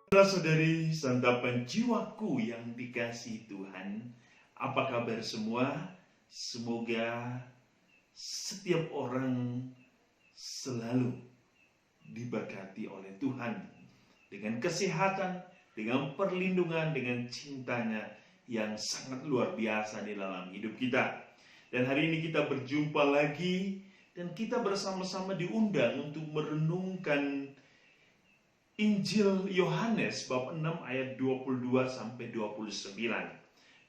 Saudara-saudari, santapan jiwaku yang dikasihi Tuhan, apa kabar semua? Semoga setiap orang selalu diberkati oleh Tuhan dengan kesehatan, dengan perlindungan, dengan cintanya yang sangat luar biasa di dalam hidup kita. Dan hari ini kita berjumpa lagi dan kita bersama-sama diundang untuk merenungkan Injil Yohanes bab 6 ayat 22 sampai 29.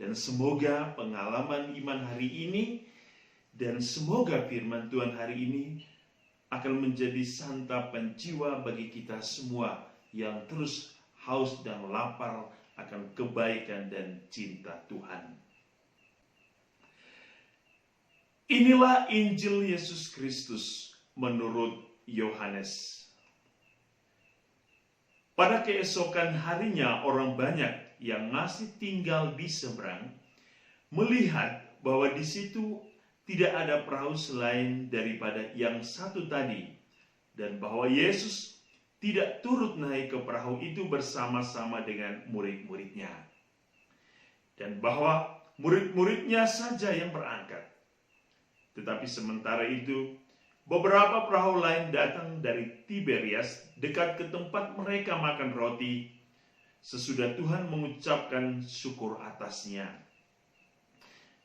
Dan semoga pengalaman iman hari ini dan semoga firman Tuhan hari ini akan menjadi santapan jiwa bagi kita semua yang terus haus dan lapar akan kebaikan dan cinta Tuhan. Inilah Injil Yesus Kristus menurut Yohanes. Pada keesokan harinya orang banyak yang masih tinggal di seberang melihat bahwa di situ tidak ada perahu selain daripada yang satu tadi, dan bahwa Yesus tidak turut naik ke perahu itu bersama-sama dengan murid-muridnya, dan bahwa murid-muridnya saja yang berangkat. Tetapi sementara itu beberapa perahu lain datang dari Tiberias dekat ke tempat mereka makan roti sesudah Tuhan mengucapkan syukur atasnya.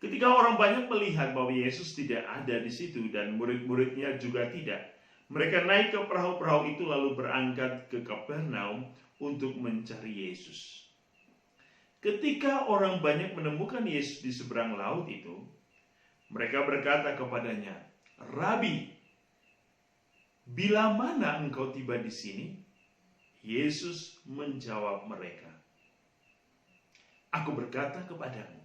Ketika orang banyak melihat bahwa Yesus tidak ada di situ dan murid-muridnya juga tidak, mereka naik ke perahu-perahu itu lalu berangkat ke Kapernaum untuk mencari Yesus. Ketika orang banyak menemukan Yesus di seberang laut itu, mereka berkata kepadanya, "Rabi, bila mana engkau tiba di sini?" Yesus menjawab mereka, "Aku berkata kepadamu,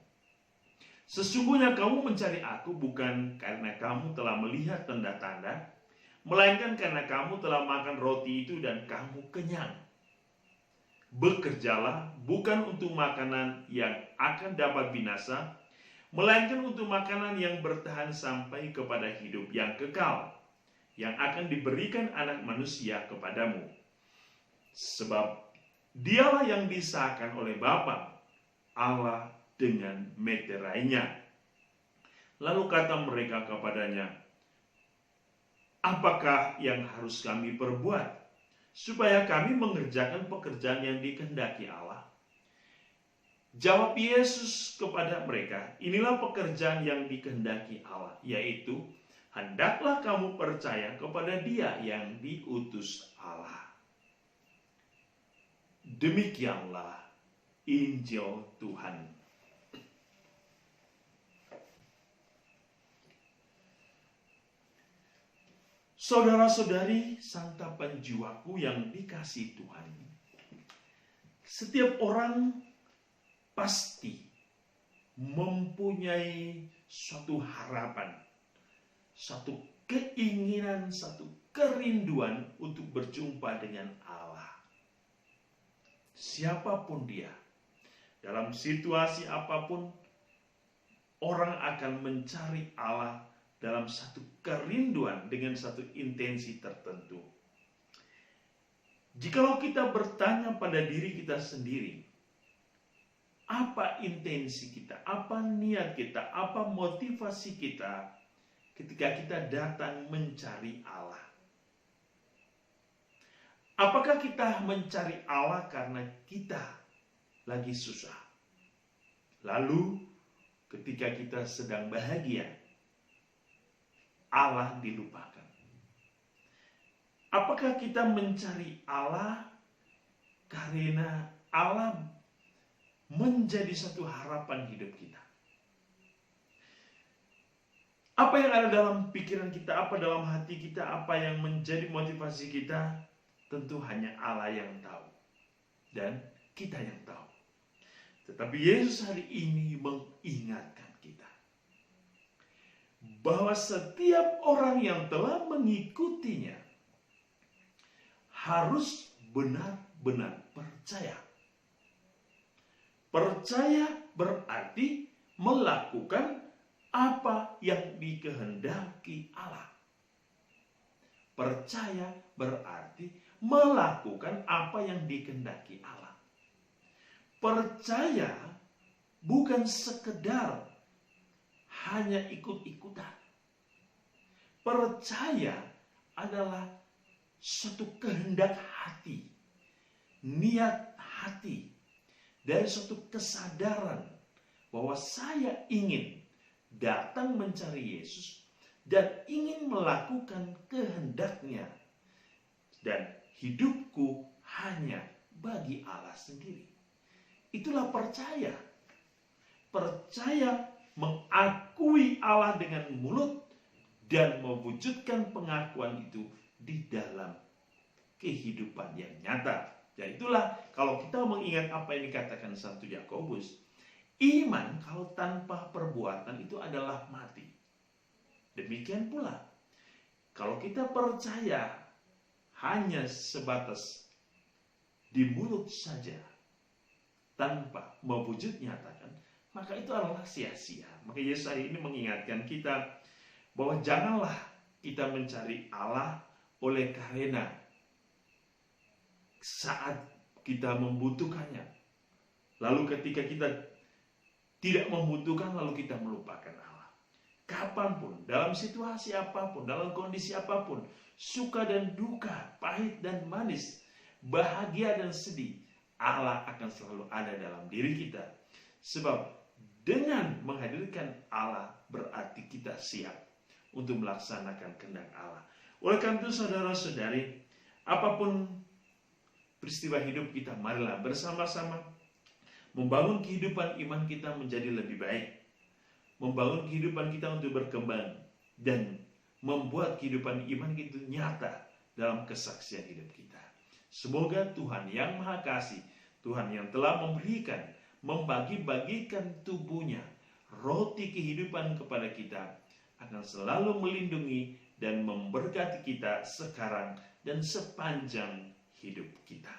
sesungguhnya kamu mencari aku bukan karena kamu telah melihat tanda-tanda, melainkan karena kamu telah makan roti itu dan kamu kenyang. Bekerjalah bukan untuk makanan yang akan dapat binasa, melainkan untuk makanan yang bertahan sampai kepada hidup yang kekal, yang akan diberikan Anak Manusia kepadamu. Sebab dialah yang disahkan oleh Bapa, Allah dengan meterainya." Lalu kata mereka kepadanya, "Apakah yang harus kami perbuat supaya kami mengerjakan pekerjaan yang dikehendaki Allah?" Jawab Yesus kepada mereka, "Inilah pekerjaan yang dikehendaki Allah, yaitu hendaklah kamu percaya kepada Dia yang diutus Allah." Demikianlah Injil Tuhan. Saudara-saudari, santapan jiwaku yang dikasihi Tuhan, setiap orang pasti mempunyai suatu harapan, satu keinginan, satu kerinduan untuk berjumpa dengan Allah. Siapapun dia, dalam situasi apapun, orang akan mencari Allah dalam satu kerinduan dengan satu intensi tertentu. Jikalau kita bertanya pada diri kita sendiri, apa intensi kita, apa niat kita, apa motivasi kita ketika kita datang mencari Allah? Apakah kita mencari Allah karena kita lagi susah? Lalu ketika kita sedang bahagia, Allah dilupakan. Apakah kita mencari Allah karena Allah menjadi satu harapan hidup kita? Apa yang ada dalam pikiran kita, apa dalam hati kita, apa yang menjadi motivasi kita, tentu hanya Allah yang tahu dan kita yang tahu. Tetapi Yesus hari ini mengingatkan kita bahwa setiap orang yang telah mengikutinya harus benar-benar percaya. Percaya berarti melakukan apa yang dikehendaki Allah. Percaya berarti melakukan apa yang dikehendaki Allah. Percaya bukan sekedar hanya ikut-ikutan. Percaya adalah suatu kehendak hati, niat hati, dari suatu kesadaran bahwa saya ingin datang mencari Yesus dan ingin melakukan kehendaknya, dan hidupku hanya bagi Allah sendiri. Itulah percaya. Percaya mengakui Allah dengan mulut dan mewujudkan pengakuan itu di dalam kehidupan yang nyata. Dan itulah kalau kita mengingat apa yang dikatakan Santo Yakobus, iman kalau tanpa perbuatan itu adalah mati. Demikian pula kalau kita percaya hanya sebatas di mulut saja tanpa mewujud nyatakan, maka itu adalah sia-sia. Maka Yesus hari ini mengingatkan kita bahwa janganlah kita mencari Allah oleh karena saat kita membutuhkannya, lalu ketika kita tidak membutuhkan, lalu kita melupakan Allah. Kapanpun, dalam situasi apapun, dalam kondisi apapun, suka dan duka, pahit dan manis, bahagia dan sedih, Allah akan selalu ada dalam diri kita. Sebab dengan menghadirkan Allah berarti kita siap untuk melaksanakan kehendak Allah. Oleh karena itu saudara-saudari, apapun peristiwa hidup kita, marilah bersama-sama membangun kehidupan iman kita menjadi lebih baik. Membangun kehidupan kita untuk berkembang dan membuat kehidupan iman itu nyata dalam kesaksian hidup kita. Semoga Tuhan yang Maha Kasih, Tuhan yang telah memberikan, membagi-bagikan tubuhnya, roti kehidupan kepada kita, akan selalu melindungi dan memberkati kita sekarang dan sepanjang hidup kita.